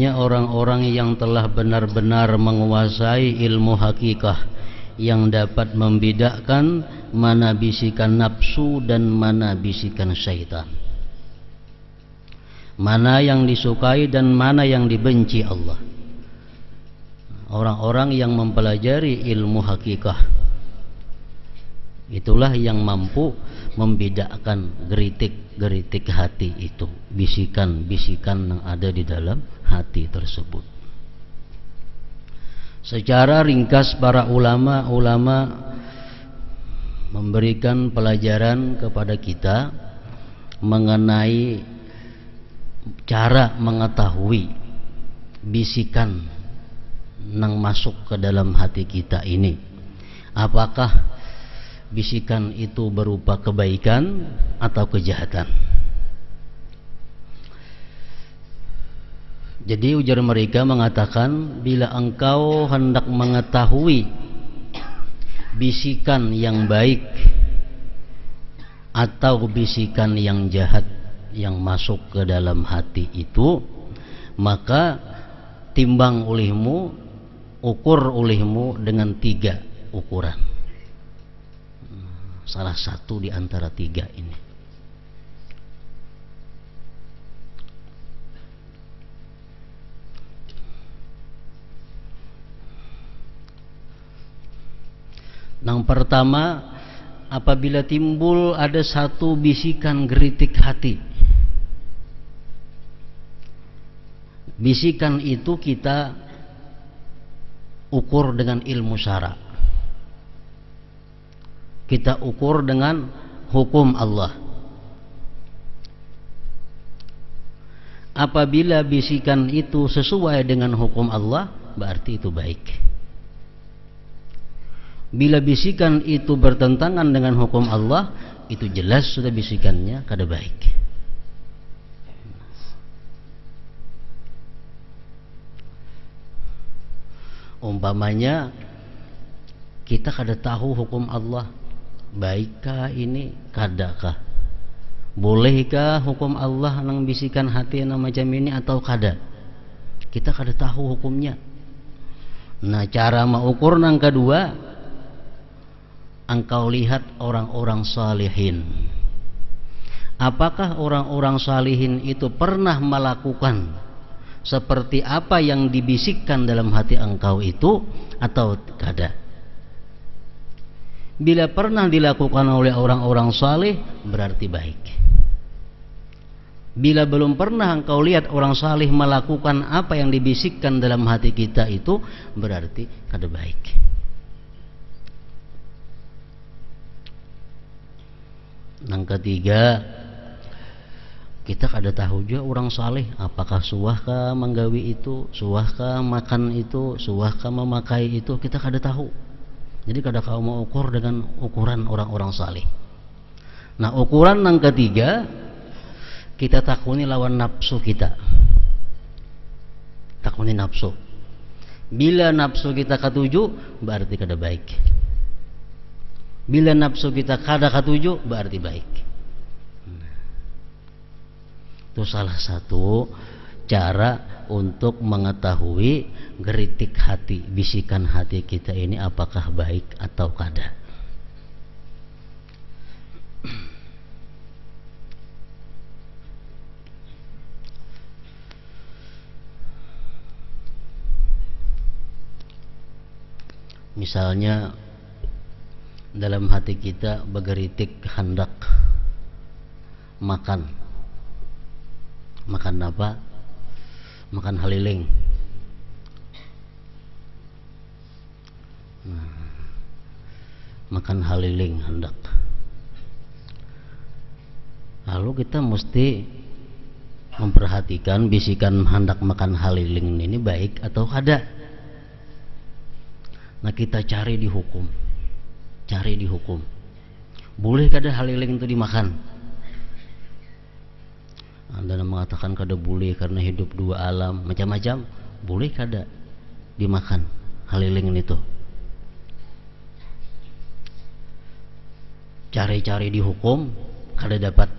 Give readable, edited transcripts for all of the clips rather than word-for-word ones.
hanya orang-orang yang telah benar-benar menguasai ilmu hakikah yang dapat membedakan mana bisikan nafsu dan mana bisikan syaitan, mana yang disukai dan mana yang dibenci Allah. Orang-orang yang mempelajari ilmu hakikah, itulah yang mampu membedakan geritik-geritik hati itu, bisikan-bisikan yang ada di dalam hati tersebut. Secara ringkas para ulama memberikan pelajaran kepada kita mengenai cara mengetahui bisikan yang masuk ke dalam hati kita ini. Apakah bisikan itu berupa kebaikan atau kejahatan? Jadi ujar mereka mengatakan, bila engkau hendak mengetahui bisikan yang baik atau bisikan yang jahat yang masuk ke dalam hati itu, maka timbang olehmu, ukur olehmu dengan 3 ukuran. Salah satu di antara 3 ini. Yang pertama, apabila timbul ada satu bisikan geritik hati, bisikan itu kita ukur dengan ilmu syara, kita ukur dengan hukum Allah. Apabila bisikan itu sesuai dengan hukum Allah, berarti itu baik. Bila bisikan itu bertentangan dengan hukum Allah, itu jelas sudah bisikannya kada baik. Umpamanya kita kada tahu hukum Allah, baikkah ini, kadakah? Bolehkah hukum Allah nang bisikan hati nang macam ini atau kada? Kita kada tahu hukumnya. Nah, cara mengukur nang kedua, engkau lihat orang-orang salihin. Apakah orang-orang salihin itu pernah melakukan seperti apa yang dibisikkan dalam hati engkau itu atau kada? Bila pernah dilakukan oleh orang-orang salih, berarti baik. Bila belum pernah engkau lihat orang salih melakukan apa yang dibisikkan dalam hati kita itu, berarti kada baik. Yang ketiga, kita kada tahu juga orang saleh apakah suahkah menggawi itu, suahkah makan itu, suahkah memakai itu, kita kada tahu. Jadi kada kau mau ukur dengan ukuran orang-orang saleh. Nah, ukuran yang ketiga, kita takuni lawan nafsu kita. Takuni nafsu. Bila nafsu kita katuju, berarti kada baik. Bila nafsu kita kada katuju, berarti baik. Itu salah satu cara untuk mengetahui geritik hati, bisikan hati kita ini apakah baik atau kada. Misalnya dalam hati kita bergeritik hendak makan apa? Makan haliling. Makan haliling hendak. Lalu kita mesti memperhatikan bisikan hendak makan haliling ini baik atau kada. Nah, kita cari di hukum. Boleh kada haliling itu dimakan? Anda mengatakan kada boleh karena hidup 2 alam, macam-macam. Boleh kada dimakan haliling itu? Cari-cari di hukum, kada dapat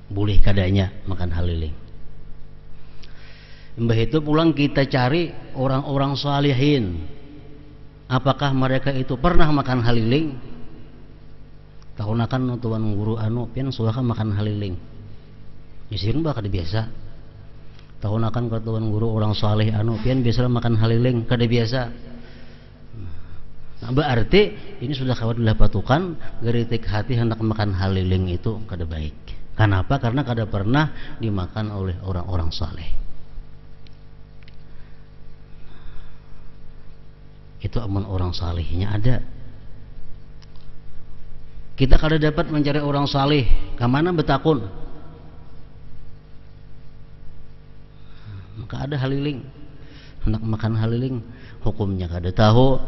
boleh kadanya makan haliling. Mbah itu pulang kita cari orang-orang salihin. Apakah mereka itu pernah makan haliling? Tahunakan tuan guru anu pian suaka makan haliling. Isirin bah kada biasa. Tahunakan ke tuan guru orang saleh anu pian biasa makan haliling kada biasa. Nah, berarti ini sudah kawat patukan geritik hati hendak makan haliling itu kada baik. Kenapa? Karena kada pernah dimakan oleh orang-orang saleh. Itu amun orang salehnya ada. Kita kada dapat mencari orang saleh, kemana betakun? Maka ada haliling, hendak makan haliling, hukumnya kada tahu.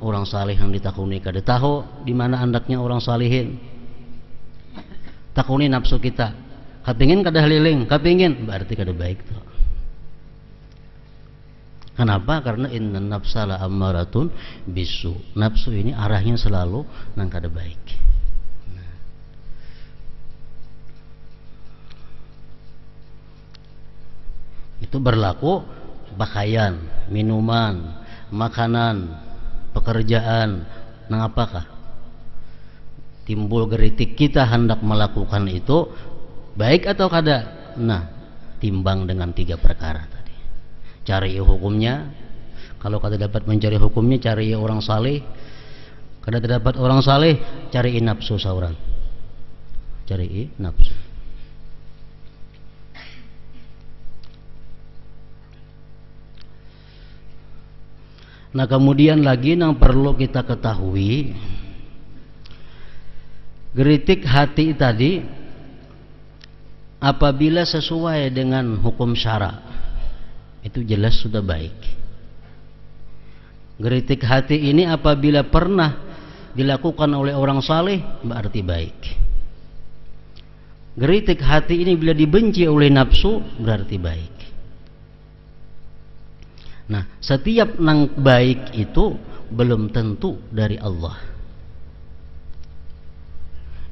Orang saleh yang ditakuni kada tahu di mana andaknya orang salihin. Takuni nafsu kita, kapingin kada haliling, kapingin berarti kada baik tuh. Kenapa? Karena inna nafsa la ammaratun bisu. Nafsu ini arahnya selalu nang kada baik. Itu berlaku pakaian, minuman, makanan, pekerjaan. Nang apakah timbul geritik kita hendak melakukan itu baik atau kada? Nah, timbang dengan 3 perkara tadi. Cari hukumnya. Kalau kada dapat mencari hukumnya, cari orang saleh. Kada dapat orang saleh, cari nafsu saurang. Cari nafsu. Nah, kemudian lagi yang perlu kita ketahui, geritik hati tadi apabila sesuai dengan hukum syara itu jelas sudah baik. Geritik hati ini apabila pernah dilakukan oleh orang saleh berarti baik. Geritik hati ini bila dibenci oleh nafsu berarti baik. Nah, setiap nang baik itu belum tentu dari Allah.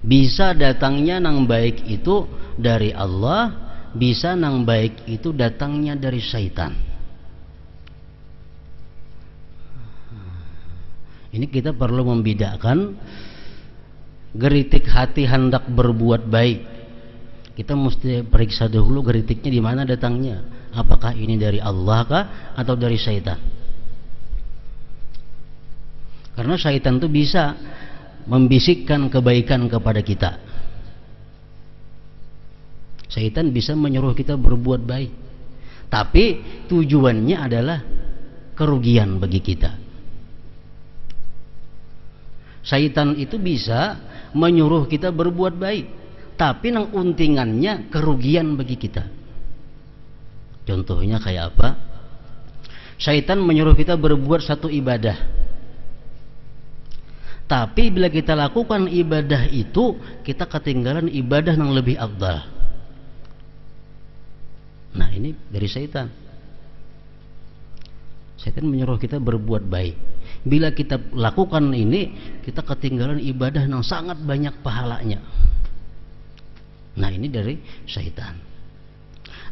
Bisa datangnya nang baik itu dari Allah, bisa nang baik itu datangnya dari syaitan. Ini kita perlu membedakan geritik hati hendak berbuat baik. Kita mesti periksa dahulu geritiknya di mana datangnya. Apakah ini dari Allah kah atau dari syaitan? Karena syaitan itu bisa membisikkan kebaikan kepada kita. Syaitan bisa menyuruh kita berbuat baik, tapi tujuannya adalah kerugian bagi kita. Syaitan itu bisa menyuruh kita berbuat baik, tapi nang untingannya kerugian bagi kita. Contohnya kayak apa? Syaitan menyuruh kita berbuat satu ibadah, tapi bila kita lakukan ibadah itu, kita ketinggalan ibadah yang lebih afdal. Nah, ini dari syaitan. Syaitan menyuruh kita berbuat baik. Bila kita lakukan ini, kita ketinggalan ibadah yang sangat banyak pahalanya. Nah, ini dari syaitan.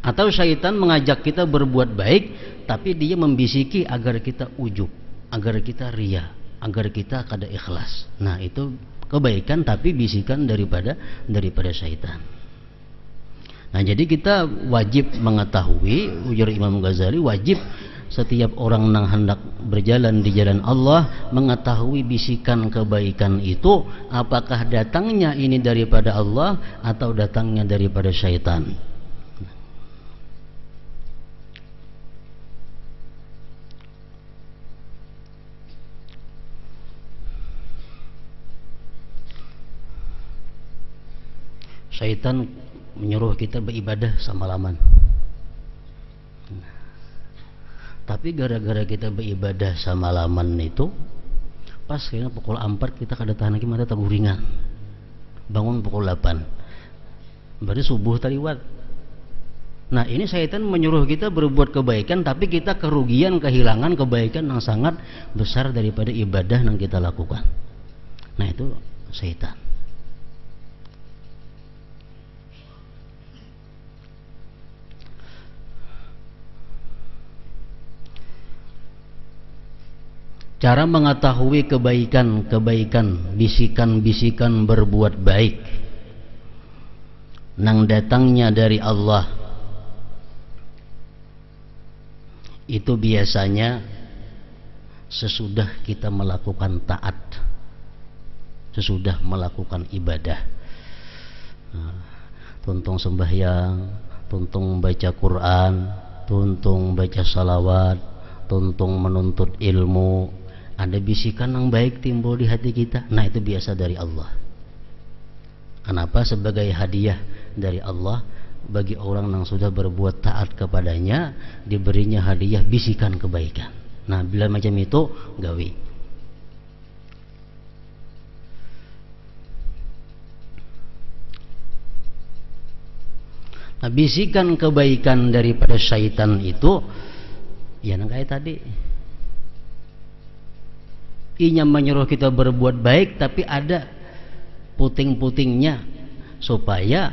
Atau syaitan mengajak kita berbuat baik, tapi dia membisiki agar kita ujub, agar kita ria, agar kita kada ikhlas. Nah, itu kebaikan tapi bisikan daripada syaitan. Nah, jadi kita wajib mengetahui, ujar Imam Ghazali, wajib setiap orang yang hendak berjalan di jalan Allah mengetahui bisikan kebaikan itu apakah datangnya ini daripada Allah atau datangnya daripada syaitan. Syaitan menyuruh kita beribadah semalaman. Tapi gara-gara kita beribadah semalaman itu, pas kayaknya pukul 4 kita kada tahan lagi mata taguringan. Bangun pukul 8. Berarti subuh taliwat. Nah, ini syaitan menyuruh kita berbuat kebaikan, tapi kita kerugian, kehilangan kebaikan yang sangat besar daripada ibadah yang kita lakukan. Nah, itu syaitan. Cara mengetahui kebaikan-kebaikan, bisikan-bisikan berbuat baik nang datangnya dari Allah, itu biasanya sesudah kita melakukan taat, sesudah melakukan ibadah. Tuntung sembahyang, tuntung baca Quran, tuntung baca salawat, tuntung menuntut ilmu, ada bisikan yang baik timbul di hati kita. Nah, itu biasa dari Allah. Kenapa? Sebagai hadiah dari Allah bagi orang yang sudah berbuat taat kepadanya, diberinya hadiah bisikan kebaikan. Nah, bila macam itu gawi. Nah, bisikan kebaikan daripada syaitan itu ya kayak tadi, inya menyuruh kita berbuat baik, tapi ada puting-putingnya supaya